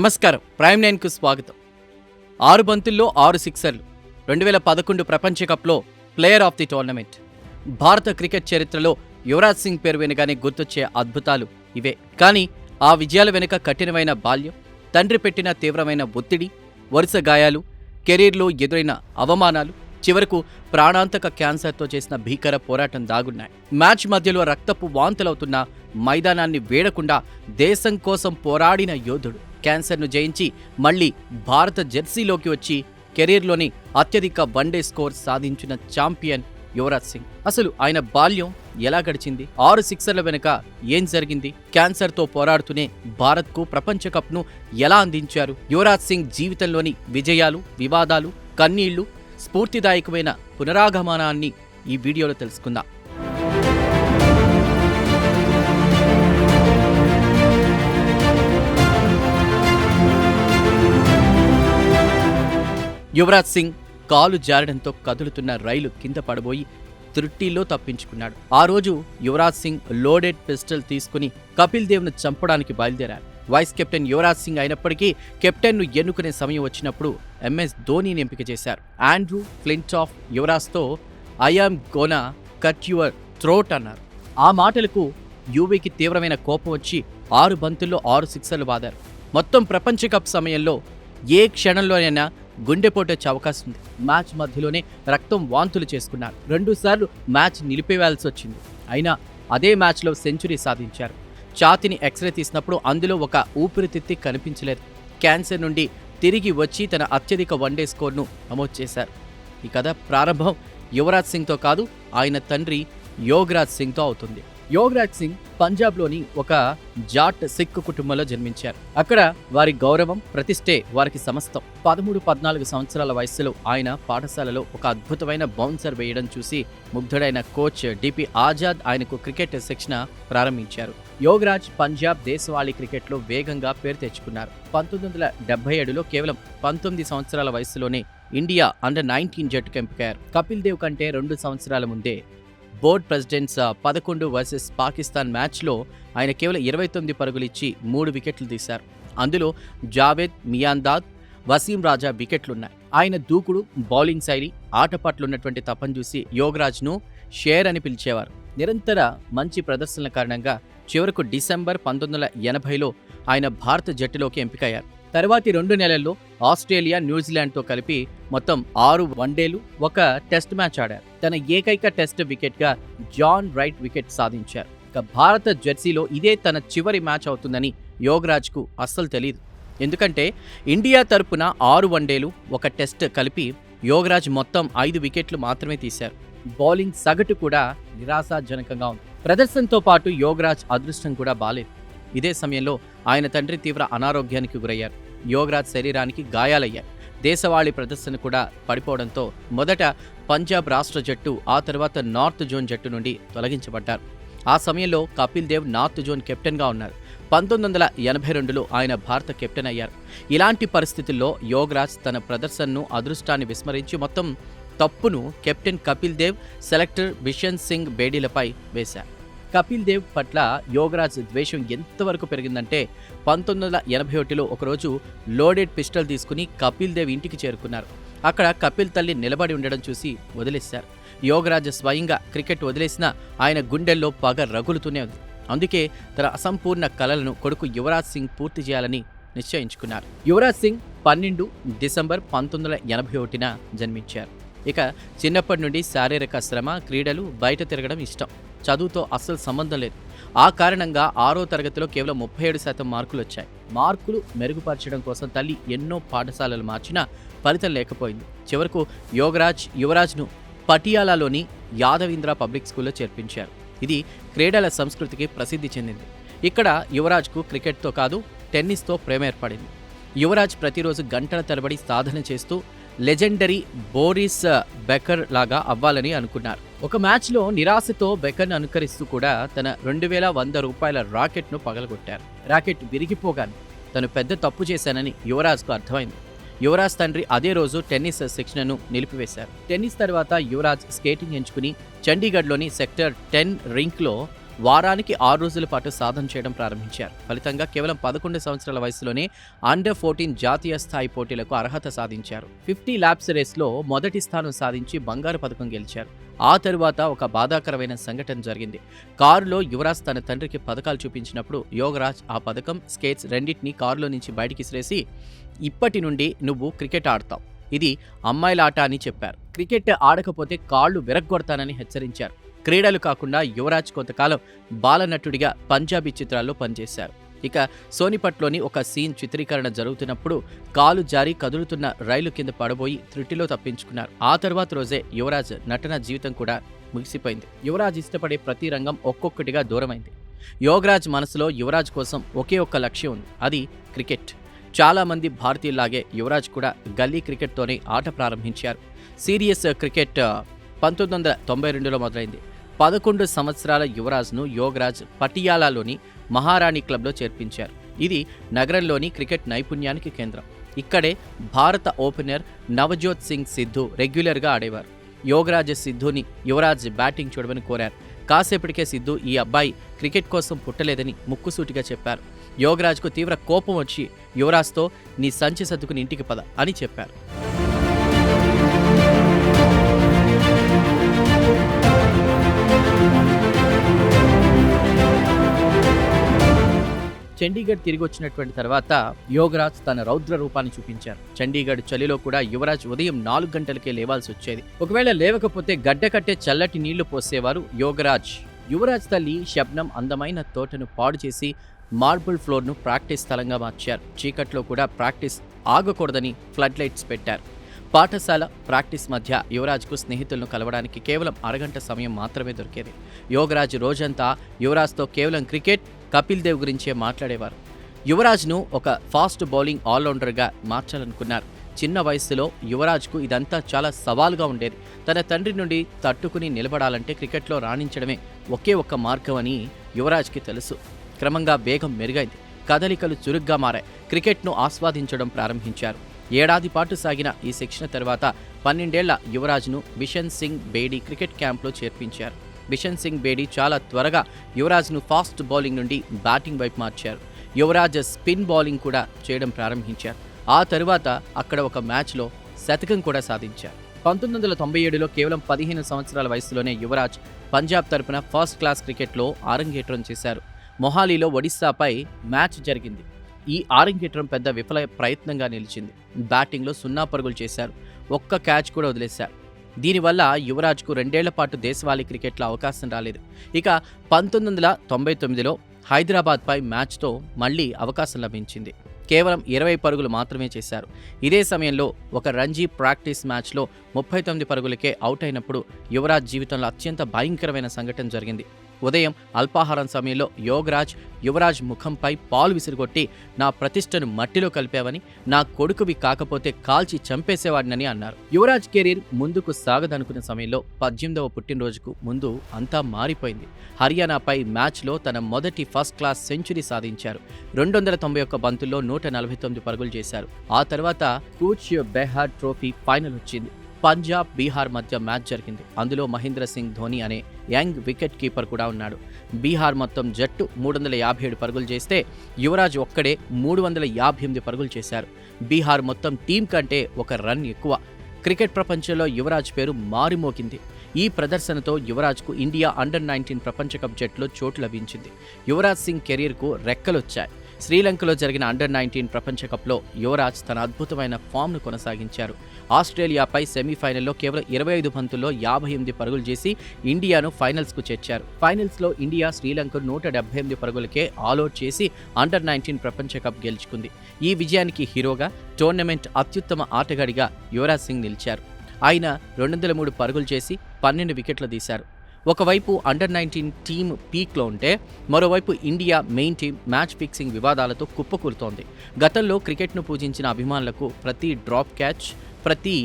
నమస్కారం. ప్రైమ్ 9కు స్వాగతం. 6 బంతుల్లో 6 సిక్సర్లు. 2011 ప్రపంచ కప్లో ప్లేయర్ ఆఫ్ ది టోర్నమెంట్. భారత క్రికెట్ చరిత్రలో యువరాజ్ సింగ్ పేరు వినగానే గుర్తొచ్చే అద్భుతాలు ఇవే. కానీ ఆ విజయాల వెనుక కఠినమైన బాల్యం, తండ్రి పెట్టిన తీవ్రమైన ఒత్తిడి, వరుస గాయాలు, కెరీర్లో ఎదురైన అవమానాలు, చివరకు ప్రాణాంతక క్యాన్సర్తో చేసిన భీకర పోరాటం దాగున్నాయి. మ్యాచ్ మధ్యలో రక్తపు వాంతులవుతున్న మైదానాన్ని వేడకుండా దేశం కోసం పోరాడిన యోధుడు. క్యాన్సర్ను జయించి మళ్లీ భారత జెర్సీలోకి వచ్చి కెరీర్లోని అత్యధిక వన్డే స్కోర్ సాధించిన ఛాంపియన్ యువరాజ్ సింగ్. అసలు ఆయన బాల్యం ఎలా గడిచింది? 6 సిక్సర్ల వెనుక ఏం జరిగింది? క్యాన్సర్తో పోరాడుతూనే భారత్కు ప్రపంచ కప్ను ఎలా అందించారు? యువరాజ్ సింగ్ జీవితంలోని విజయాలు, వివాదాలు, కన్నీళ్లు, స్ఫూర్తిదాయకమైన పునరాగమనాన్ని ఈ వీడియోలో తెలుసుకుందాం. యువరాజ్ సింగ్ కాలు జారడంతో కదులుతున్న రైలు కింద పడబోయి త్రుట్టిలో తప్పించుకున్నాడు. ఆ రోజు యువరాజ్ సింగ్ లోడెడ్ పిస్టల్ తీసుకుని కపిల్ దేవ్ను చంపడానికి బయలుదేరారు. వైస్ కెప్టెన్ యువరాజ్ సింగ్ అయినప్పటికీ కెప్టెన్ను ఎన్నుకునే సమయం వచ్చినప్పుడు ఎంఎస్ ధోనీని ఎంపిక చేశారు. ఆండ్రూ ఫ్లింటాఫ్ యువరాజ్తో I am gonna cut your throat అన్నారు. ఆ మాటలకు యువీకి తీవ్రమైన కోపం వచ్చి 6 బంతుల్లో 6 సిక్సర్లు బాదారు. మొత్తం ప్రపంచ కప్ సమయంలో ఏ క్షణంలోనైనా గుండెపోటు వచ్చే అవకాశం ఉంది. మ్యాచ్ మధ్యలోనే రక్తం వాంతులు చేసుకున్నారు. 2 సార్లు మ్యాచ్ నిలిపివేయాల్సి వచ్చింది. అయినా అదే మ్యాచ్లో సెంచరీ సాధించారు. ఛాతీని ఎక్స్రే తీసినప్పుడు అందులో ఒక ఊపిరితిత్తి కనిపించలేదు. క్యాన్సర్ నుండి తిరిగి వచ్చి తన అత్యధిక వన్డే స్కోర్ను నమోదు చేశారు. ఈ కథ ప్రారంభం యువరాజ్ సింగ్తో కాదు, ఆయన తండ్రి యోగరాజ్ సింగ్తో అవుతుంది. యోగరాజ్ సింగ్ పంజాబ్లోని ఒక జాట్ సిక్ కుటుంబంలో జన్మించారు. అక్కడ వారి గౌరవం, ప్రతిష్టే వారికి సమస్తం. 13-14 సంవత్సరాల వయస్సులో ఆయన పాఠశాలలో ఒక అద్భుతమైన బౌన్సర్ వేయడం చూసి ముగ్ధుడైన కోచ్ డిపి ఆజాద్ ఆయనకు క్రికెట్ శిక్షణ ప్రారంభించారు. యోగరాజ్ పంజాబ్ దేశవాళీ క్రికెట్లో వేగంగా పేరు తెచ్చుకున్నారు. 1977లో కేవలం 19 సంవత్సరాల వయసులోనే ఇండియా అండర్-19 జట్టుకు ఎంపికయ్యారు. కపిల్ దేవ్ కంటే 2 సంవత్సరాల ముందే బోర్డ్ ప్రెసిడెంట్స్ 11 వర్సెస్ పాకిస్తాన్ మ్యాచ్లో ఆయన కేవలం 29 పరుగులిచ్చి 3 వికెట్లు తీశారు. అందులో జావేద్ మియాందాద్, వసీం రాజా వికెట్లున్నాయి. ఆయన దూకుడు, బౌలింగ్ శైలి, ఆట పట్లున్నటువంటి తపన చూసి యోగరాజ్ను షేర్ అని పిలిచేవారు. నిరంతర మంచి ప్రదర్శనల కారణంగా చివరకు డిసెంబర్ 1980లో ఆయన భారత జట్టులోకి ఎంపికయ్యారు. తర్వాతి 2 నెలల్లో ఆస్ట్రేలియా, న్యూజిలాండ్తో కలిపి మొత్తం 6 వన్డేలు, 1 టెస్ట్ మ్యాచ్ ఆడారు. తన ఏకైక టెస్ట్ వికెట్గా జాన్ రైట్ వికెట్ సాధించారు. ఇక భారత జెర్సీలో ఇదే తన చివరి మ్యాచ్ అవుతుందని యోగరాజ్కు అస్సలు తెలియదు. ఎందుకంటే ఇండియా తరపున 6 వన్డేలు, 1 టెస్ట్ కలిపి యోగరాజ్ మొత్తం 5 వికెట్లు మాత్రమే తీశారు. బౌలింగ్ సగటు కూడా నిరాశాజనకంగా ఉంది. ప్రదర్శనతో పాటు యోగరాజ్ అదృష్టం కూడా బాలేదు. ఇదే సమయంలో ఆయన తండ్రి తీవ్ర అనారోగ్యానికి గురయ్యారు. యోగరాజ్ శరీరానికి గాయాలయ్యాయి. దేశవాళీ ప్రదర్శన కూడా పడిపోవడంతో మొదట పంజాబ్ రాష్ట్ర జట్టు, ఆ తర్వాత నార్త్ జోన్ జట్టు నుండి తొలగించబడ్డారు. ఆ సమయంలో కపిల్ దేవ్ నార్త్ జోన్ కెప్టెన్గా ఉన్నారు. 1982లో ఆయన భారత కెప్టెన్ అయ్యారు. ఇలాంటి పరిస్థితుల్లో యోగరాజ్ తన ప్రదర్శనను, అదృష్టాన్ని విస్మరించి మొత్తం తప్పును కెప్టెన్ కపిల్ దేవ్, సెలెక్టర్ బిషన్ సింగ్ బేడీలపై వేశారు. కపిల్ దేవ్ పట్ల యోగరాజ్ ద్వేషం ఎంతవరకు పెరిగిందంటే 1981లో ఒకరోజు లోడెడ్ పిస్టల్ తీసుకుని కపిల్ దేవ్ ఇంటికి చేరుకున్నారు. అక్కడ కపిల్ తల్లి నిలబడి ఉండడం చూసి వదిలేశారు. యోగరాజ్ స్వయంగా క్రికెట్ వదిలేసినా ఆయన గుండెల్లో పగ రగులుతూనే ఉంది. అందుకే తన అసంపూర్ణ కలలను కొడుకు యువరాజ్ సింగ్ పూర్తి చేయాలని నిశ్చయించుకున్నారు. యువరాజ్ సింగ్ 12 డిసెంబర్ 1981న జన్మించారు. ఇక చిన్నప్పటి నుండి శారీరక శ్రమ, క్రీడలు, బయట తిరగడం ఇష్టం. చదువుతో అస్సలు సంబంధం లేదు. ఆ కారణంగా 6వ తరగతిలో కేవలం 37% మార్కులు వచ్చాయి. మార్కులు మెరుగుపరచడం కోసం తల్లి ఎన్నో పాఠశాలలు మార్చినా ఫలితం లేకపోయింది. చివరకు యువరాజ్ను పటియాలాలోని యాదవీంద్ర పబ్లిక్ స్కూల్లో చేర్పించారు. ఇది క్రీడల సంస్కృతికి ప్రసిద్ధి చెందింది. ఇక్కడ యువరాజ్కు క్రికెట్తో కాదు, టెన్నిస్తో ప్రేమ ఏర్పడింది. యువరాజ్ ప్రతిరోజు గంటల తరబడి సాధన చేస్తూ లెజెండరీ బోరిస్ బెకర్ లాగా అవ్వాలని అనుకున్నారు. ఒక మ్యాచ్లో నిరాశతో బెకర్ను అనుకరిస్తూ కూడా తన 2100 రూపాయల రాకెట్ను పగలగొట్టారు. రాకెట్ విరిగిపోగానే తను పెద్ద తప్పు చేశానని యువరాజ్కు అర్థమైంది. యువరాజ్ తండ్రి అదే రోజు టెన్నిస్ శిక్షణను నిలిపివేశారు. టెన్నిస్ తర్వాత యువరాజ్ స్కేటింగ్ ఎంచుకుని చండీగఢ్లోని సెక్టర్ 10 రింక్లో వారానికి 6 రోజుల పాటు సాధన చేయడం ప్రారంభించారు. ఫలితంగా కేవలం 11 సంవత్సరాల వయసులోనే అండర్ 14 జాతీయ స్థాయి పోటీలకు అర్హత సాధించారు. 50 ల్యాప్స్ రేస్లో మొదటి స్థానం సాధించి బంగారు పథకం గెలిచారు. ఆ తరువాత ఒక బాధాకరమైన సంఘటన జరిగింది. కారులో యువరాజ్ తన తండ్రికి పథకాలు చూపించినప్పుడు యోగరాజ్ ఆ పథకం, స్కేట్స్ రెండింటినీ కారులో నుంచి బయటికి విసిరేసి, ఇప్పటి నుండి నువ్వు క్రికెట్ ఆడతావు, ఇది అమ్మాయిల ఆట అని చెప్పారు. క్రికెట్ ఆడకపోతే కాళ్లు విరగ్గొడతానని హెచ్చరించారు. క్రీడలు కాకుండా యువరాజ్ కొంతకాలం బాలనటుడిగా పంజాబీ చిత్రాల్లో పనిచేశారు. ఇక సోనిపట్లోని ఒక సీన్ చిత్రీకరణ జరుగుతున్నప్పుడు కాలు జారి కదులుతున్న రైలు కింద పడబోయి త్రుటిలో తప్పించుకున్నారు. ఆ తర్వాత రోజే యువరాజ్ నటన జీవితం కూడా ముగిసిపోయింది. యువరాజ్ ఇష్టపడే ప్రతి రంగం ఒక్కొక్కటిగా దూరమైంది. యోగరాజ్ మనసులో యువరాజ్ కోసం ఒకే ఒక్క లక్ష్యం ఉంది, అది క్రికెట్. చాలా మంది భారతీయుల్లాగే యువరాజ్ కూడా గల్లీ క్రికెట్తోనే ఆట ప్రారంభించారు. సీరియస్ క్రికెట్ 1992లో మొదలైంది. 11 సంవత్సరాల యువరాజ్ను యోగరాజ్ పటియాలాలోని మహారాణి క్లబ్లో చేర్పించారు. ఇది నగరంలోని క్రికెట్ నైపుణ్యానికి కేంద్రం. ఇక్కడే భారత ఓపెనర్ నవజోత్ సింగ్ సిద్ధు రెగ్యులర్గా ఆడేవారు. యోగరాజ్ సిద్ధుని యువరాజ్ బ్యాటింగ్ చూడమని కోరారు. కాసేపటికే సిద్ధు ఈ అబ్బాయి క్రికెట్ కోసం పుట్టలేదని ముక్కుసూటిగా చెప్పారు. యోగరాజ్కు తీవ్ర కోపం వచ్చి యువరాజ్తో నీ సంచి సర్దుకుని ఇంటికి పద అని చెప్పారు. చండీగఢ్ తిరిగి వచ్చినటువంటి తర్వాత యోగరాజ్ తన రౌద్ర రూపాన్ని చూపించారు. చండీగఢ్ చలిలో కూడా యువరాజ్ ఉదయం 4 గంటలకే లేవాల్సి వచ్చేది. ఒకవేళ లేవకపోతే గడ్డ కట్టే చల్లటి నీళ్లు పోసేవారు యోగరాజ్. యువరాజ్ తల్లి శబ్నం అందమైన తోటను పాడు చేసి మార్బుల్ ఫ్లోర్ను ప్రాక్టీస్ స్థలంగా మార్చారు. చీకట్లో కూడా ప్రాక్టీస్ ఆగకూడదని ఫ్లడ్ లైట్స్ పెట్టారు. పాఠశాల ప్రాక్టీస్ మధ్య యువరాజ్కు స్నేహితులను కలవడానికి కేవలం అరగంట సమయం మాత్రమే దొరికేది. యోగరాజ్ రోజంతా యువరాజ్తో కేవలం క్రికెట్, కపిల్ దేవ్ గురించే మాట్లాడేవారు. యువరాజ్ను ఒక ఫాస్ట్ బౌలింగ్ ఆల్రౌండర్గా మార్చాలనుకున్నారు. చిన్న వయస్సులో యువరాజ్కు ఇదంతా చాలా సవాలుగా ఉండేది. తన తండ్రి నుండి తట్టుకుని నిలబడాలంటే క్రికెట్లో రాణించడమే ఒకే ఒక్క మార్గం అని యువరాజ్కి తెలుసు. క్రమంగా వేగం మెరుగైంది, కదలికలు చురుగ్గా మారాయి. క్రికెట్ను ఆస్వాదించడం ప్రారంభించారు. ఏడాది పాటు సాగిన ఈ శిక్షణ తర్వాత 12 ఏళ్ల యువరాజ్ను బిషన్ సింగ్ బేడీ క్రికెట్ క్యాంప్లో చేర్పించారు. బిషన్ సింగ్ బేడీ చాలా త్వరగా యువరాజ్ను ఫాస్ట్ బౌలింగ్ నుండి బ్యాటింగ్ వైపు మార్చారు. యువరాజ్ స్పిన్ బౌలింగ్ కూడా చేయడం ప్రారంభించారు. ఆ తరువాత అక్కడ ఒక మ్యాచ్లో శతకం కూడా సాధించారు. 1997లో కేవలం 15 సంవత్సరాల వయసులోనే యువరాజ్ పంజాబ్ తరపున ఫస్ట్ క్లాస్ క్రికెట్లో ఆరంగేట్రం చేశారు. మొహాలీలో ఒడిశాపై మ్యాచ్ జరిగింది. ఈ ఆరంగేట్రం పెద్ద విఫల ప్రయత్నంగా నిలిచింది. బ్యాటింగ్లో 0 పరుగులు చేశారు, ఒక్క క్యాచ్ కూడా వదిలేశారు. దీనివల్ల యువరాజ్కు 2 ఏళ్ల పాటు దేశవాళీ క్రికెట్లో అవకాశం రాలేదు. ఇక 1999లో హైదరాబాద్పై మ్యాచ్తో మళ్లీ అవకాశం లభించింది. కేవలం 20 పరుగులు మాత్రమే చేశారు. ఇదే సమయంలో ఒక రంజీ ప్రాక్టీస్ మ్యాచ్లో 39 పరుగులకే అవుట్ అయినప్పుడు యువరాజ్ జీవితంలో అత్యంత భయంకరమైన సంఘటన జరిగింది. ఉదయం అల్పాహారం సమయంలో యువరాజ్ ముఖంపై పాలు విసిరిగొట్టి, నా ప్రతిష్టను మట్టిలో కలిపావని, నా కొడుకువి కాకపోతే కాల్చి చంపేసేవాడినని అన్నారు. యువరాజ్ కెరీర్ ముందుకు సాగదనుకున్న సమయంలో 18వ పుట్టినరోజుకు ముందు అంతా మారిపోయింది. హర్యానాపై మ్యాచ్లో తన మొదటి ఫస్ట్ క్లాస్ సెంచరీ సాధించారు. 291 బంతుల్లో 149 పరుగులు చేశారు. ఆ తర్వాత కూచ్ బెహార్ ట్రోఫీ ఫైనల్ వచ్చింది. పంజాబ్, బీహార్ మధ్య మ్యాచ్ జరిగింది. అందులో మహేంద్ర సింగ్ ధోని అనే యంగ్ వికెట్ కీపర్ కూడా ఉన్నాడు. బీహార్ మొత్తం జట్టు 357 పరుగులు చేస్తే యువరాజ్ ఒక్కడే 358 పరుగులు చేశారు. బీహార్ మొత్తం టీం కంటే ఒక రన్ ఎక్కువ. క్రికెట్ ప్రపంచంలో యువరాజ్ పేరు మారుమోగింది. ఈ ప్రదర్శనతో యువరాజ్కు ఇండియా అండర్ 19 ప్రపంచ కప్ జట్టులో చోటు లభించింది. యువరాజ్ సింగ్ కెరీర్కు రెక్కలొచ్చాయి. శ్రీలంకలో జరిగిన అండర్ 19 ప్రపంచ కప్లో యువరాజ్ తన అద్భుతమైన ఫామ్ను కొనసాగించారు. ఆస్ట్రేలియాపై సెమీఫైనల్లో కేవలం 25 బంతుల్లో 58 పరుగులు చేసి ఇండియాను ఫైనల్స్కు చేర్చారు. ఫైనల్స్లో ఇండియా శ్రీలంకను 178 పరుగులకే ఆల్అవుట్ చేసి అండర్ 19 ప్రపంచ కప్ గెలుచుకుంది. ఈ విజయానికి హీరోగా, టోర్నమెంట్ అత్యుత్తమ ఆటగాడిగా యువరాజ్ సింగ్ నిలిచారు. ఆయన 203 పరుగులు చేసి 12 వికెట్లు తీశారు. ఒకవైపు అండర్ 19 టీం పీక్లో ఉంటే మరోవైపు India main team match fixing వివాదాలతో కుప్పకూలుతోంది. గతంలో క్రికెట్ను పూజించిన అభిమానులకు ప్రతి డ్రాప్ క్యాచ్, ప్రతి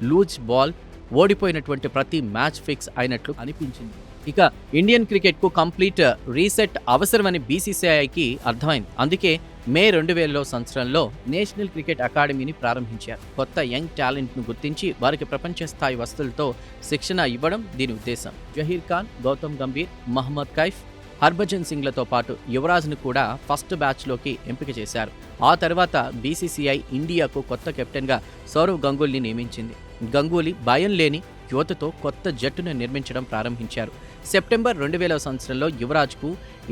లూజ్ బాల్, ఓడిపోయినటువంటి ప్రతి మ్యాచ్ ఫిక్స్ అయినట్లు అనిపించింది. ఇక ఇండియన్ క్రికెట్కు కంప్లీట్ రీసెట్ అవసరమని బీసీసీఐకి అర్థమైంది. అందుకే మే 2000 సంవత్సరంలో నేషనల్ క్రికెట్ అకాడమీని ప్రారంభించారు. కొత్త యంగ్ టాలెంట్ను గుర్తించి వారికి ప్రపంచ స్థాయి వసతులతో శిక్షణ ఇవ్వడం దీని ఉద్దేశం. జహీర్ ఖాన్, గౌతమ్ గంభీర్, మహమ్మద్ కైఫ్, హర్భజన్ సింగ్లతో పాటు యువరాజ్ను కూడా ఫస్ట్ బ్యాచ్లోకి ఎంపిక చేశారు. ఆ తర్వాత బీసీసీఐ ఇండియాకు కొత్త కెప్టెన్గా సౌరవ్ గంగూలీని నియమించింది. గంగూలీ భయం లేని యువతతో కొత్త జట్టును నిర్మించడం ప్రారంభించారు. సెప్టెంబర్ 2000 సంవత్సరంలో యువరాజ్కు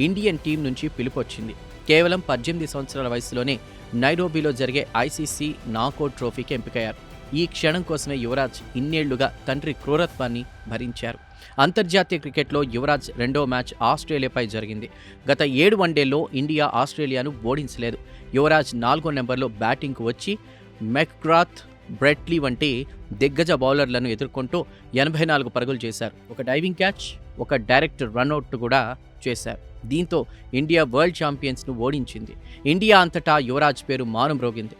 ఇండియన్ టీం నుంచి పిలుపొచ్చింది. కేవలం 18 సంవత్సరాల వయసులోనే నైరోబీలో జరిగే ఐసీసీ నాకౌట్ ట్రోఫీకి ఎంపికయ్యారు. ఈ క్షణం కోసమే యువరాజ్ ఇన్నేళ్లుగా తండ్రి క్రూరత్వాన్ని భరించారు. అంతర్జాతీయ క్రికెట్లో యువరాజ్ రెండో మ్యాచ్ ఆస్ట్రేలియాపై జరిగింది. గత 7 వన్డేల్లో ఇండియా ఆస్ట్రేలియాను ఓడించలేదు. యువరాజ్ 4వ నెంబర్లో బ్యాటింగ్కు వచ్చి మెక్గ్రాత్, బ్రెట్లీ వంటి దిగ్గజ బౌలర్లను ఎదుర్కొంటూ 84 పరుగులు చేశారు. ఒక డైవింగ్ క్యాచ్, ఒక డైరెక్ట్ రన్అట్ కూడా చేశారు. దీంతో ఇండియా వరల్డ్ ఛాంపియన్స్ను ఓడించింది. ఇండియా అంతటా యువరాజ్ పేరు మారుమ్రోగింది.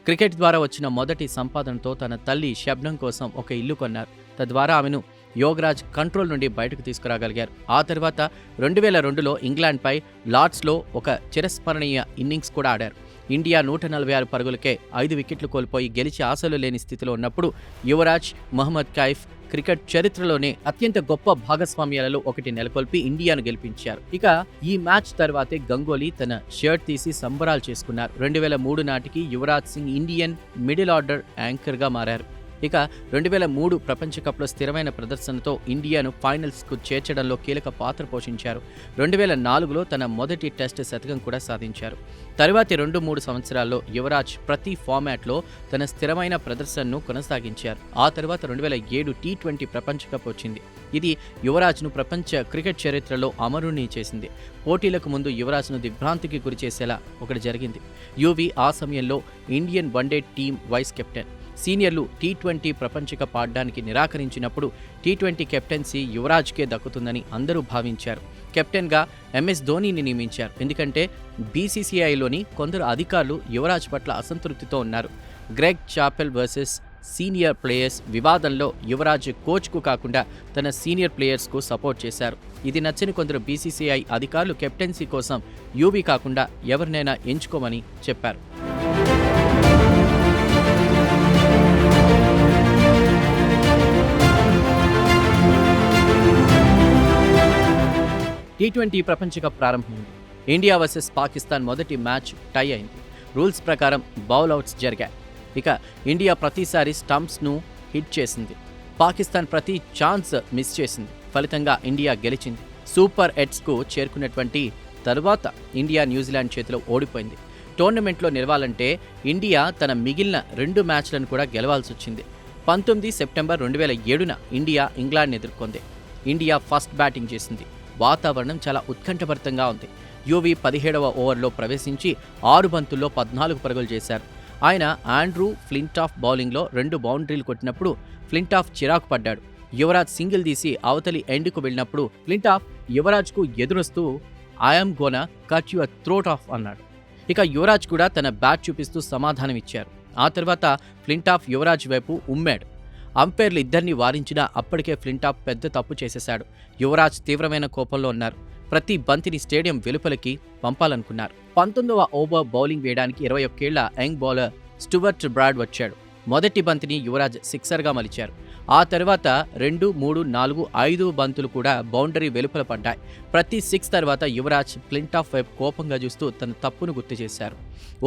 క్రికెట్ ద్వారా వచ్చిన మొదటి సంపాదనతో తన తల్లి షబ్నం కోసం ఒక ఇల్లు కొన్నారు. తద్వారా ఆమెను యోగరాజ్ కంట్రోల్ నుండి బయటకు తీసుకురాగలిగారు. ఆ తర్వాత 2002లో ఇంగ్లాండ్పై లార్డ్స్లో ఒక చిరస్మరణీయ ఇన్నింగ్స్ కూడా ఆడారు. ఇండియా 146 పరుగులకే 5 వికెట్లు కోల్పోయి గెలిచే ఆశలు లేని స్థితిలో ఉన్నప్పుడు యువరాజ్, మహమ్మద్ కైఫ్ క్రికెట్ చరిత్రలోనే అత్యంత గొప్ప భాగస్వామ్యాలలో ఒకటి నెలకొల్పి ఇండియాను గెలిపించారు. ఇక ఈ మ్యాచ్ తర్వాతే గంగూలీ తన షర్ట్ తీసి సంబరాలు చేసుకున్నారు. 2003 నాటికి Yuvraj Singh Indian middle order యాంకర్గా మారారు. ఇక 2003 ప్రపంచ కప్లో స్థిరమైన ప్రదర్శనతో ఇండియాను ఫైనల్స్కు చేర్చడంలో కీలక పాత్ర పోషించారు. 2004లో తన మొదటి టెస్ట్ శతకం కూడా సాధించారు. తరువాతి 2-3 సంవత్సరాల్లో యువరాజ్ ప్రతి ఫార్మాట్లో తన స్థిరమైన ప్రదర్శనను కొనసాగించారు. ఆ తర్వాత 2007 టీ20 ప్రపంచ కప్ వచ్చింది. ఇది యువరాజ్ను ప్రపంచ క్రికెట్ చరిత్రలో అమరుణ్ణి చేసింది. పోటీలకు ముందు యువరాజ్ను దిగ్భ్రాంతికి గురిచేసేలా ఒకటి జరిగింది. యువి ఆ సమయంలో Indian one day team vice captain. సీనియర్లు టీ20 ప్రపంచ కప్ ఆడడానికి నిరాకరించినప్పుడు టీ20 కెప్టెన్సీ యువరాజ్కే దక్కుతుందని అందరూ భావించారు. కెప్టెన్గా ఎంఎస్ ధోనీని నియమించారు. ఎందుకంటే బీసీసీఐలోని కొందరు అధికారులు యువరాజ్ పట్ల అసంతృప్తితో ఉన్నారు. Greg Chappell versus senior players వివాదంలో యువరాజ్ కోచ్కు కాకుండా తన సీనియర్ ప్లేయర్స్కు సపోర్ట్ చేశారు. ఇది నచ్చని కొందరు బీసీసీఐ అధికారులు కెప్టెన్సీ కోసం యూవీ కాకుండా ఎవరినైనా ఎంచుకోమని చెప్పారు. టీ20 ప్రపంచ కప్ ప్రారంభమైంది. ఇండియా వర్సెస్ పాకిస్తాన్ మొదటి మ్యాచ్ టై అయింది. రూల్స్ ప్రకారం బౌల్ అవుట్స్ జరిగాయి. ఇక ఇండియా ప్రతిసారి స్టంప్స్ను హిట్ చేసింది. పాకిస్తాన్ ప్రతి ఛాన్స్ మిస్ చేసింది. ఫలితంగా ఇండియా గెలిచింది. సూపర్ ఎట్స్కు చేరుకున్నటువంటి తరువాత ఇండియా న్యూజిలాండ్ చేతిలో ఓడిపోయింది. టోర్నమెంట్లో నిలవాలంటే ఇండియా తన మిగిలిన 2 మ్యాచ్లను కూడా గెలవాల్సి వచ్చింది. 19 సెప్టెంబర్ 2007న ఇండియా ఇంగ్లాండ్ని ఎదుర్కొంది. ఇండియా ఫస్ట్ బ్యాటింగ్ చేసింది. వాతావరణం చాలా ఉత్కంఠభరితంగా ఉంది. యువి 17వ ఓవర్లో ప్రవేశించి 6 బంతుల్లో 14 పరుగులు చేశారు. ఆయన ఆండ్రూ ఫ్లింటాఫ్ బౌలింగ్లో 2 బౌండరీలు కొట్టినప్పుడు ఫ్లింటాఫ్ చిరాకు పడ్డాడు. యువరాజ్ సింగిల్ తీసి అవతలి ఎండ్కు వెళ్ళినప్పుడు ఫ్లింటాఫ్ యువరాజ్కు ఎదురొస్తూ I'm gonna cut your throat off అన్నాడు. ఇక యువరాజ్ కూడా తన బ్యాట్ చూపిస్తూ సమాధానం ఇచ్చారు. ఆ తర్వాత ఫ్లింటాఫ్ యువరాజ్ వైపు ఉమ్మాడు. అంపైర్లు ఇద్దరిని వారించినా అప్పటికే ఫ్లింటాఫ్ పెద్ద తప్పు చేసేశాడు. యువరాజ్ తీవ్రమైన కోపంలో ఉన్నారు. ప్రతి బంతిని స్టేడియం వెలుపలికి పంపాలనుకున్నారు. 19వ ఓవర్ బౌలింగ్ వేయడానికి 21 ఏళ్ల యంగ్ బౌలర్ స్టూవర్ట్ బ్రాడ్ వచ్చాడు. మొదటి బంతిని యువరాజ్ సిక్సర్గా మలిచారు. ఆ తర్వాత 2, 3, 4, 5 బంతులు కూడా బౌండరీ వెలుపల పడ్డాయి. ప్రతి 6 తర్వాత యువరాజ్ ఫ్లింటాఫ్ వైపు కోపంగా చూస్తూ తన తప్పును గుర్తు చేశారు.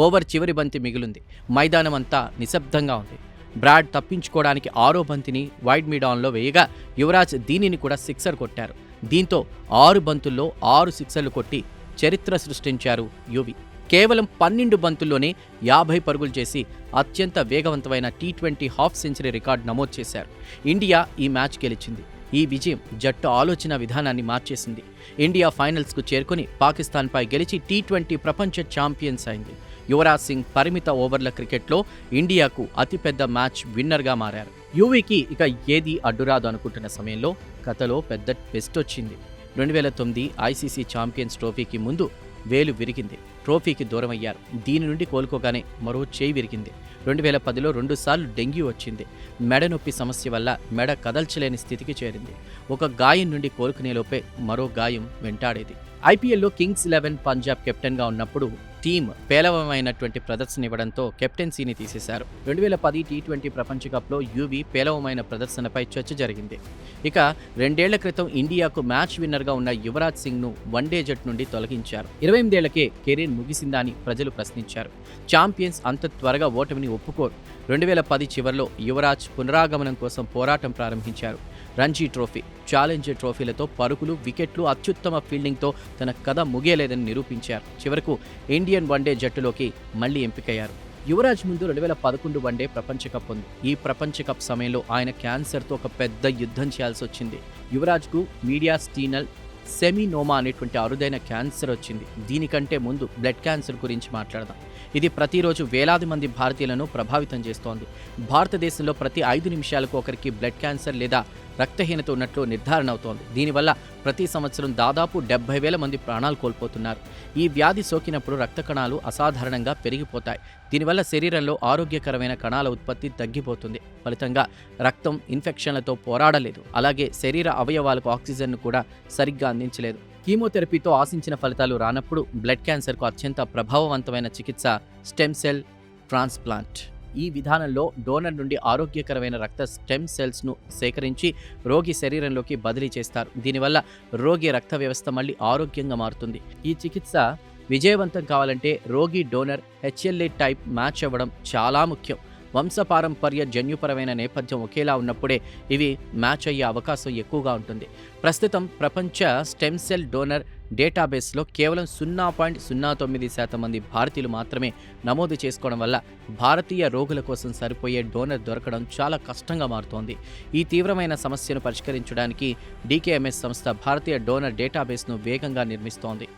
ఓవర్ చివరి బంతి మిగిలింది. మైదానం అంతా నిశ్శబ్దంగా ఉంది. బ్రాడ్ తప్పించుకోవడానికి 6వ బంతిని వైడ్ మిడాన్లో వేయగా యువరాజ్ దీనిని కూడా సిక్సర్ కొట్టారు. దీంతో 6 బంతుల్లో 6 సిక్సర్లు కొట్టి చరిత్ర సృష్టించారు యువి. కేవలం 12 బంతుల్లోనే 50 పరుగులు చేసి అత్యంత వేగవంతమైన టీ20 హాఫ్ సెంచరీ రికార్డు నమోదు చేశారు. ఇండియా ఈ మ్యాచ్ గెలిచింది. ఈ విజయం జట్టు ఆలోచన విధానాన్ని మార్చేసింది. ఇండియా ఫైనల్స్కు చేరుకుని పాకిస్తాన్పై గెలిచి టీ20 ప్రపంచ ఛాంపియన్స్ అయింది. యువరాజ్ సింగ్ పరిమిత ఓవర్ల క్రికెట్లో ఇండియాకు అతిపెద్ద మ్యాచ్ విన్నర్గా మారారు. యువీకి ఇక ఏది అడ్డురాదు అనుకుంటున్న సమయంలో కథలో పెద్ద ట్విస్ట్ వచ్చింది. 2009 ఐసీసీ ఛాంపియన్స్ ట్రోఫీకి ముందు వేలు విరిగింది. ట్రోఫీకి దూరమయ్యారు. దీని నుండి కోలుకోగానే మరో చేయి విరిగింది. 2010లో 2 సార్లు డెంగ్యూ వచ్చింది. మెడ నొప్పి సమస్య వల్ల మెడ కదల్చలేని స్థితికి చేరింది. ఒక గాయం నుండి కోలుకునేలోపే మరో గాయం వెంటాడేది. ఐపీఎల్లో కింగ్స్ 11 పంజాబ్ కెప్టెన్గా ఉన్నప్పుడు టీం పేలవమైనటువంటి ప్రదర్శన ఇవ్వడంతో కెప్టెన్సీని తీసేశారు. 2010 టీ20 ప్రపంచ కప్లో యువి పేలవమైన ప్రదర్శనపై చర్చ జరిగింది. ఇక 2 ఏళ్ల క్రితం ఇండియాకు మ్యాచ్ విన్నర్గా ఉన్న యువరాజ్ సింగ్ను వన్డే జట్టు నుండి తొలగించారు. 28 ఏళ్లకే కెరీర్ ముగిసిందా అని ప్రజలు ప్రశ్నించారు. ఛాంపియన్స్ అంత త్వరగా ఓటమిని ఒప్పుకోరు. 2010 చివర్లో యువరాజ్ పునరాగమనం కోసం పోరాటం ప్రారంభించారు. రంజీ ట్రోఫీ, ఛాలెంజర్ ట్రోఫీలతో పరుగులు, వికెట్లు, అత్యుత్తమ ఫీల్డింగ్తో తన కథ ముగియలేదని నిరూపించారు. చివరకు ఇండియన్ వన్డే జట్టులోకి మళ్లీ ఎంపికయ్యారు. యువరాజ్ ముందు 2011 వన్డే ప్రపంచ కప్ ఉంది. ఈ ప్రపంచ కప్ సమయంలో ఆయన క్యాన్సర్తో ఒక పెద్ద యుద్ధం చేయాల్సి వచ్చింది. యువరాజ్కు మీడియాస్టీనల్ సెమినోమా అనేటువంటి అరుదైన క్యాన్సర్ వచ్చింది. దీనికంటే ముందు బ్లడ్ క్యాన్సర్ గురించి మాట్లాడదాం. ఇది ప్రతిరోజు వేలాది మంది భారతీయులను ప్రభావితం చేస్తోంది. భారతదేశంలో ప్రతి 5 నిమిషాలకు ఒకరికి బ్లడ్ క్యాన్సర్ లేదా రక్తహీనత ఉన్నట్లు నిర్ధారణ అవుతోంది. దీనివల్ల ప్రతి సంవత్సరం దాదాపు 70,000 మంది ప్రాణాలు కోల్పోతున్నారు. ఈ వ్యాధి సోకినప్పుడు రక్త కణాలు అసాధారణంగా పెరిగిపోతాయి. దీనివల్ల శరీరంలో ఆరోగ్యకరమైన కణాల ఉత్పత్తి తగ్గిపోతుంది. ఫలితంగా రక్తం ఇన్ఫెక్షన్లతో పోరాడలేదు. అలాగే శరీర అవయవాలకు ఆక్సిజన్ను కూడా సరిగ్గా అందించలేదు. కీమోథెరపీతో ఆశించిన ఫలితాలు రానప్పుడు బ్లడ్ క్యాన్సర్కు అత్యంత ప్రభావవంతమైన చికిత్స స్టెమ్ సెల్ ట్రాన్స్ప్లాంట్. ఈ విధానంలో డోనర్ నుండి ఆరోగ్యకరమైన రక్త స్టెమ్ సెల్స్ను సేకరించి రోగి శరీరంలోకి బదిలీ చేస్తారు. దీనివల్ల రోగి రక్త వ్యవస్థ మళ్ళీ ఆరోగ్యంగా మారుతుంది. ఈ చికిత్స విజయవంతం కావాలంటే రోగి డోనర్ HLA టైప్ మ్యాచ్ అవ్వడం చాలా ముఖ్యం. వంశపారంపర్య జన్యుపరమైన నేపథ్యం ఒకేలా ఉన్నప్పుడే ఇవి మ్యాచ్ అయ్యే అవకాశం ఎక్కువగా ఉంటుంది. ప్రస్తుతం ప్రపంచ స్టెమ్ సెల్ డోనర్ డేటాబేస్లో కేవలం 0.09% మంది భారతీయులు మాత్రమే నమోదు చేసుకోవడం వల్ల భారతీయ రోగుల కోసం సరిపోయే డోనర్ దొరకడం చాలా కష్టంగా మారుతోంది. ఈ తీవ్రమైన సమస్యను పరిష్కరించడానికి DKMS సంస్థ భారతీయ డోనర్ డేటాబేస్ను వేగంగా నిర్మిస్తోంది.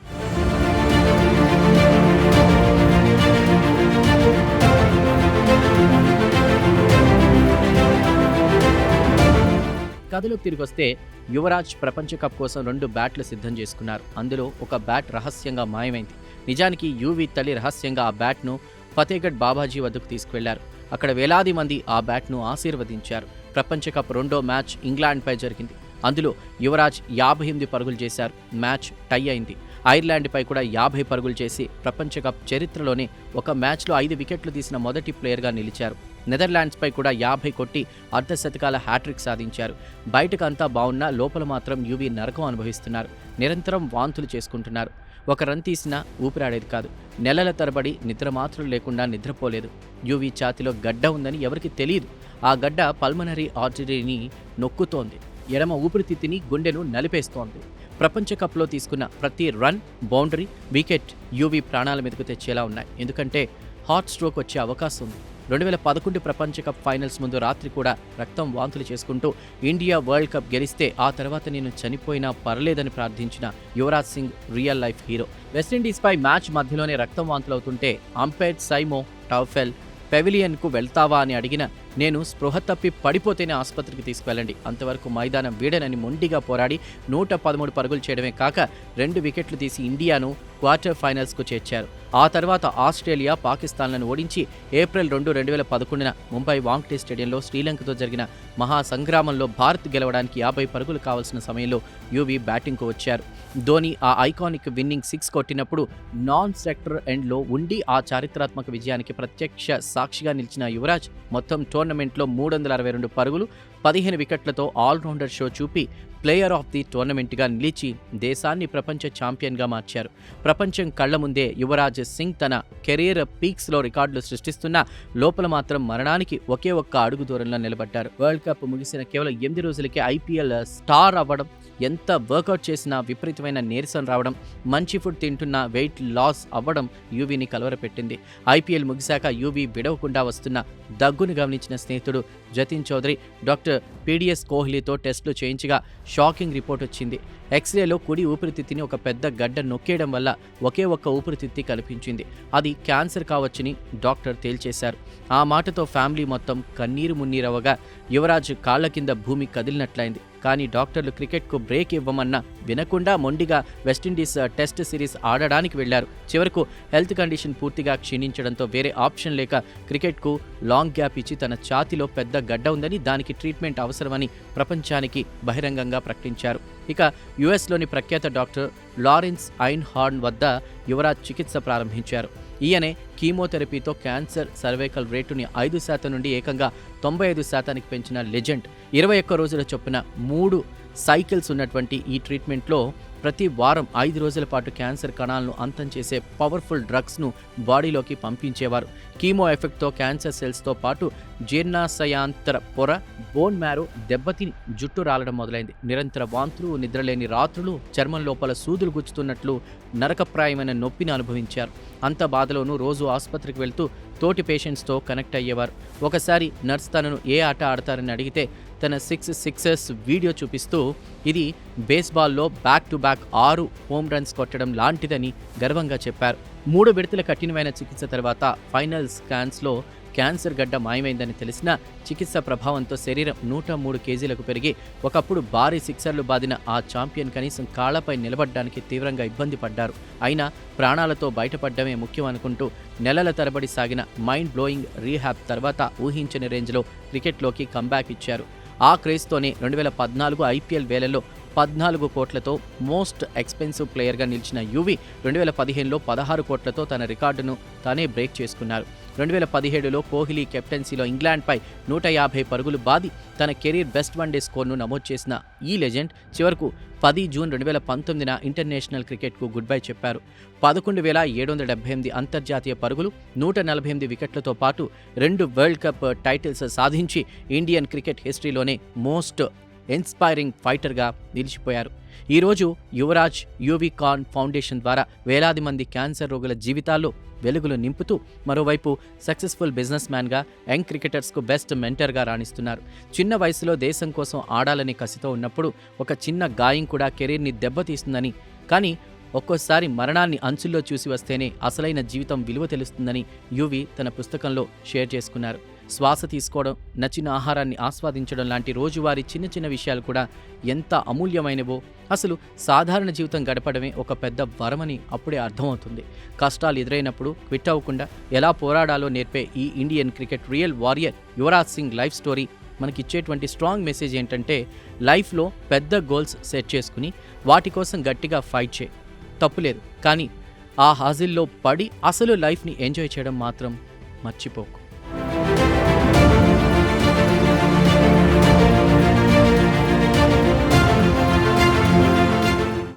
కథలోకి తిరిగొస్తే యువరాజ్ ప్రపంచ కప్ కోసం 2 బ్యాట్లు సిద్ధం చేసుకున్నారు. అందులో ఒక బ్యాట్ రహస్యంగా మాయమైంది. నిజానికి యువీ తల్లి రహస్యంగా ఆ బ్యాట్ను ఫతేగఢ్ బాబాజీ వద్దకు తీసుకువెళ్లారు. అక్కడ వేలాది మంది ఆ బ్యాట్ను ఆశీర్వదించారు. ప్రపంచ కప్ 2వ మ్యాచ్ ఇంగ్లాండ్పై జరిగింది. అందులో యువరాజ్ 58 పరుగులు చేశారు. మ్యాచ్ టై అయింది. ఐర్లాండ్పై కూడా 50 పరుగులు చేసి ప్రపంచ కప్ చరిత్రలోనే ఒక మ్యాచ్లో 5 వికెట్లు తీసిన మొదటి ప్లేయర్గా నిలిచారు. నెదర్లాండ్స్పై కూడా 50 కొట్టి అర్ధశతకాల హ్యాట్రిక్ సాధించారు. బయటకు అంతా బాగున్నా లోపల మాత్రం యువీ నరకం అనుభవిస్తున్నారు. నిరంతరం వాంతులు చేసుకుంటున్నారు. ఒక రన్ తీసినా ఊపిరాడేది కాదు. నెలల తరబడి నిద్ర మాత్రం లేకుండా నిద్రపోలేదు. యువీ ఛాతిలో గడ్డ ఉందని ఎవరికి తెలియదు. ఆ గడ్డ పల్మనరీ ఆర్టరీని నొక్కుతోంది. ఎడమ ఊపిరితిత్తిని, గుండెను నలిపేస్తోంది. ప్రపంచ కప్లో తీసుకున్న ప్రతి రన్, బౌండరీ, వికెట్ యువీ ప్రాణాల మీదకు తెచ్చేలా ఉన్నాయి. ఎందుకంటే హార్ట్ స్ట్రోక్ వచ్చే అవకాశం ఉంది. 2011 ప్రపంచ కప్ ఫైనల్స్ ముందు రాత్రి కూడా రక్తం వాంతులు చేసుకుంటూ ఇండియా వరల్డ్ కప్ గెలిస్తే ఆ తర్వాత నేను చనిపోయినా పర్లేదని ప్రార్థించిన Yuvraj Singh real life hero. వెస్టిండీస్పై మ్యాచ్ మధ్యలోనే రక్తం వాంతులవుతుంటే అంపైర్ సైమో టౌఫెల్ పెవిలియన్కు వెళ్తావా అని అడిగిన నేను స్పృహ తప్పి పడిపోతేనే ఆసుపత్రికి తీసుకువెళ్ళండి, అంతవరకు మైదానం వీడనని మొండిగా పోరాడి 113 పరుగులు చేయడమే కాక 2 వికెట్లు తీసి ఇండియాను క్వార్టర్ ఫైనల్స్కు చేర్చారు. ఆ తర్వాత ఆస్ట్రేలియా, పాకిస్తాన్లను ఓడించి ఏప్రిల్ 2, 2011న ముంబై వాంఖ్డే స్టేడియంలో శ్రీలంకతో జరిగిన మహా సంగ్రామంలో భారత్ గెలవడానికి 50 పరుగులు కావాల్సిన సమయంలో యువీ బ్యాటింగ్కు వచ్చారు. ధోని ఆ ఐకానిక్ విన్నింగ్ 6 కొట్టినప్పుడు నాన్ సెక్టర్ ఎండ్లో ఉండి ఆ చారిత్రాత్మక విజయానికి ప్రత్యక్ష సాక్షిగా నిలిచిన యువరాజ్ మొత్తం టోర్నమెంట్లో 362 పరుగులు, 15 వికెట్లతో ఆల్రౌండర్ షో చూపి ప్లేయర్ ఆఫ్ ది టోర్నమెంట్గా నిలిచి దేశాన్ని ప్రపంచ ఛాంపియన్గా మార్చారు. ప్రపంచం కళ్ల ముందే యువరాజ్ సింగ్ తన కెరీర్ పీక్స్లో రికార్డులు సృష్టిస్తున్నా లోపల మాత్రం మరణానికి ఒకే ఒక్క అడుగు దూరంలో నిలబడ్డారు. వరల్డ్ కప్ ముగిసిన కేవలం 8 రోజులకే IPL స్టార్ అవ్వడం, ఎంత వర్కౌట్ చేసినా విపరీతమైన నీరసం రావడం, మంచి ఫుడ్ తింటున్నా వెయిట్ లాస్ అవ్వడం యువీని కలవరపెట్టింది. IPL ముగిశాక యువీ విడవకుండా వస్తున్న దగ్గును గమనించిన స్నేహితుడు జతిన్ చౌదరి డాక్టర్ PDS కోహ్లీతో టెస్టులు చేయించగా షాకింగ్ రిపోర్ట్ వచ్చింది. ఎక్స్రేలో కుడి ఊపిరితిత్తిని ఒక పెద్ద గడ్డ నొక్కేయడం వల్ల ఒకే ఒక్క ఊపిరితిత్తి కనిపించింది. అది క్యాన్సర్ కావచ్చని డాక్టర్ తేల్చేశారు. ఆ మాటతో ఫ్యామిలీ మొత్తం కన్నీరు మున్నీరవగా యువరాజ్ కాళ్ల కింద భూమి కదిలినట్లయింది. కానీ డాక్టర్లు క్రికెట్కు బ్రేక్ ఇవ్వమన్నా వినకుండా మొండిగా వెస్టిండీస్ టెస్ట్ సిరీస్ ఆడడానికి వెళ్లారు. చివరకు హెల్త్ కండిషన్ పూర్తిగా క్షీణించడంతో వేరే ఆప్షన్ లేక క్రికెట్కు లాంగ్ గ్యాప్ ఇచ్చి తన ఛాతీలో పెద్ద గడ్డ ఉందని, దానికి ట్రీట్మెంట్ అవసరమని ప్రపంచానికి బహిరంగంగా ప్రకటించారు. ఇక యుఎస్లోని ప్రఖ్యాత డాక్టర్ లారెన్స్ ఐన్ హార్న్ వద్ద యువరాజ్ చికిత్స ప్రారంభించారు. ఈయనే కీమోథెరపీతో క్యాన్సర్ సర్వైకల్ రేటుని 5% నుండి ఏకంగా 95%కి పెంచిన లెజెండ్. 21 రోజుల చొప్పున 3 సైకిల్స్ ఉన్నటువంటి ఈ ట్రీట్మెంట్లో ప్రతి వారం 5 రోజుల పాటు క్యాన్సర్ కణాలను అంతం చేసే పవర్ఫుల్ డ్రగ్స్ను బాడీలోకి పంపించేవారు. కీమో ఎఫెక్ట్తో క్యాన్సర్ సెల్స్తో పాటు జీర్ణాశయాంతర పొర, బోన్ మ్యారో దెబ్బతిని జుట్టు రాలడం మొదలైంది. నిరంతర వాంతులు, నిద్రలేని రాత్రులు, చర్మం లోపల సూదులు గుచ్చుతున్నట్లు నరకప్రాయమైన నొప్పిని అనుభవించారు. అంత బాధలోనూ రోజు ఆసుపత్రికి వెళ్తూ తోటి పేషెంట్స్తో కనెక్ట్ అయ్యేవారు. ఒకసారి నర్స్ తనను ఏ ఆట ఆడతారని అడిగితే తన 6 సిక్సెస్ వీడియో చూపిస్తూ ఇది బేస్బాల్లో back to back 6 home runs కొట్టడం లాంటిదని గర్వంగా చెప్పారు. 3 విడతల కఠినమైన చికిత్స తర్వాత ఫైనల్ స్కాన్స్లో క్యాన్సర్ గడ్డ మాయమైందని తెలిసినా చికిత్స ప్రభావంతో శరీరం 103 కేజీలకు పెరిగి ఒకప్పుడు భారీ సిక్సర్లు బాదిన ఆ ఛాంపియన్ కనీసం కాళ్లపై నిలబడ్డానికి తీవ్రంగా ఇబ్బంది పడ్డారు. అయినా ప్రాణాలతో బయటపడ్డమే ముఖ్యం అనుకుంటూ నెలల తరబడి సాగిన మైండ్ బ్లోయింగ్ రీహాబ్ తర్వాత ఊహించని రేంజ్లో క్రికెట్లోకి కంబ్యాక్ ఇచ్చారు. ఆ క్రేజ్తోనే 2014 ఐపీఎల్ వేళల్లో 14 కోట్లతో మోస్ట్ ఎక్స్పెన్సివ్ ప్లేయర్గా నిలిచిన యువి 2015లో 16 కోట్లతో తన రికార్డును తానే బ్రేక్ చేసుకున్నారు. 2017లో కోహ్లీ కెప్టెన్సీలో ఇంగ్లాండ్పై 150 పరుగులు బాది తన కెరీర్ బెస్ట్ వన్డే స్కోర్ను నమోదు చేసిన ఈ లెజెండ్ చివరకు 10 జూన్ 2019న ఇంటర్నేషనల్ క్రికెట్కు గుడ్ బై చెప్పారు. 11,778 అంతర్జాతీయ పరుగులు, 148 వికెట్లతో పాటు 2 వరల్డ్ కప్ టైటిల్స్ సాధించి ఇండియన్ క్రికెట్ హిస్టరీలోనే మోస్ట్ ఇన్స్పైరింగ్ ఫైటర్గా నిలిచిపోయారు. ఈరోజు యువరాజ్ యువి ఖాన్ ఫౌండేషన్ ద్వారా వేలాది మంది క్యాన్సర్ రోగుల జీవితాల్లో వెలుగులు నింపుతూ మరోవైపు సక్సెస్ఫుల్ బిజినెస్ మ్యాన్గా యంగ్ క్రికెటర్స్కు బెస్ట్ మెంటర్గా రాణిస్తున్నారు. చిన్న వయసులో దేశం కోసం ఆడాలని కసితో ఉన్నప్పుడు ఒక చిన్న గాయం కూడా కెరీర్ని దెబ్బతీస్తుందని, కానీ ఒక్కోసారి మరణాన్ని అంచుల్లో చూసి వస్తేనే అసలైన జీవితం విలువ తెలుస్తుందని యువి తన పుస్తకంలో షేర్ చేసుకున్నారు. శ్వాస తీసుకోవడం, నచ్చిన ఆహారాన్ని ఆస్వాదించడం లాంటి రోజువారీ చిన్న చిన్న విషయాలు కూడా ఎంత అమూల్యమైనవో, అసలు సాధారణ జీవితం గడపడమే ఒక పెద్ద వరమని అప్పుడే అర్థమవుతుంది. కష్టాలు ఎదురైనప్పుడు క్విట్ అవ్వకుండా ఎలా పోరాడాలో నేర్పే ఈ Indian cricket real warrior Yuvraj Singh life story మనకిచ్చేటువంటి స్ట్రాంగ్ మెసేజ్ ఏంటంటే, లైఫ్లో పెద్ద గోల్స్ సెట్ చేసుకుని వాటి కోసం గట్టిగా ఫైట్ చేయి, తప్పులేదు. కానీ ఆ హాజిల్లో పడి అసలు లైఫ్ని ఎంజాయ్ చేయడం మాత్రం మర్చిపోకు.